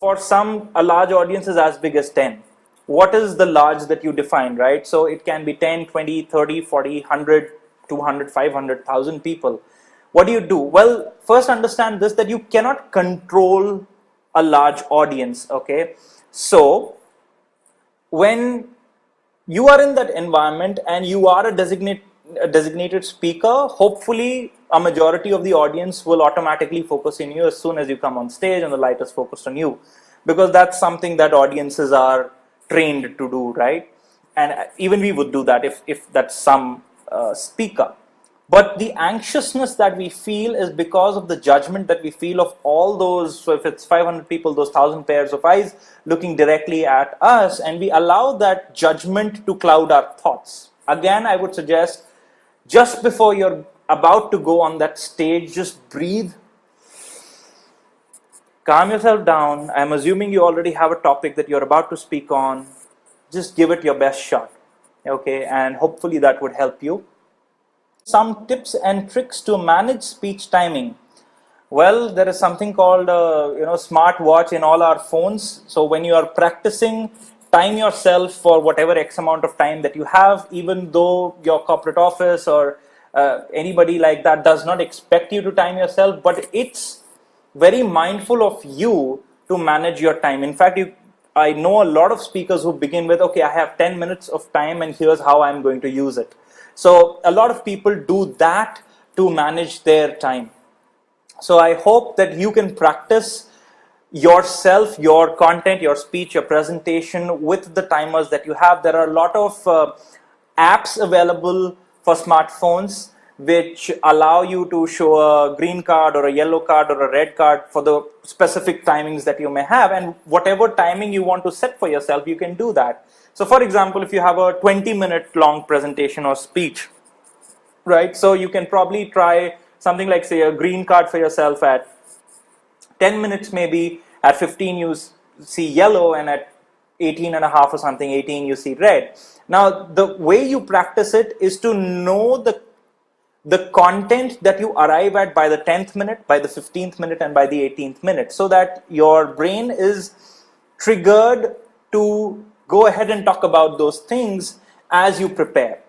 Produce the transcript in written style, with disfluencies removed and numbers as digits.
For some, a large audience is as big as 10. What is the large that you define, right? So it can be 10, 20, 30, 40, 100, 200, 500, 1,000 people. What do? Well, first understand this, that you cannot control a large audience, okay? So when you are in that environment and you are a designated speaker, hopefully a majority of the audience will automatically focus on you as soon as you come on stage and the light is focused on you, because that's something that audiences are trained to do, right? And even we would do that if that's some speaker. But the anxiousness that we feel is because of the judgment that we feel of all those. So if it's 500 people, those 1,000 pairs of eyes looking directly at us, and we allow that judgment to cloud our thoughts. Again, I would suggest, just before you're about to go on that stage, just breathe, calm yourself down. I'm assuming you already have a topic that you're about to speak on. Just give it your best shot, okay? And hopefully that would help you. Some tips and tricks to manage speech timing. Well, there is something called smart watch in all our phones. So when you are practicing, time yourself for whatever X amount of time that you have, even though your corporate office or anybody like that does not expect you to time yourself, but it's very mindful of you to manage your time. In fact, I know a lot of speakers who begin with, okay, I have 10 minutes of time and here's how I'm going to use it. So a lot of people do that to manage their time. So I hope that you can practice yourself, your content, your speech, your presentation with the timers that you have. There are a lot of apps available for smartphones which allow you to show a green card or a yellow card or a red card for the specific timings that you may have, and whatever timing you want to set for yourself, you can do that. So for example, if you have a 20-minute long presentation or speech, right? So you can probably try something like, say, a green card for yourself at 10 minutes maybe, at 15 you see yellow, and at 18 and a half or something, 18 you see red. Now, the way you practice it is to know the content that you arrive at by the 10th minute, by the 15th minute, and by the 18th minute, so that your brain is triggered to go ahead and talk about those things as you prepare.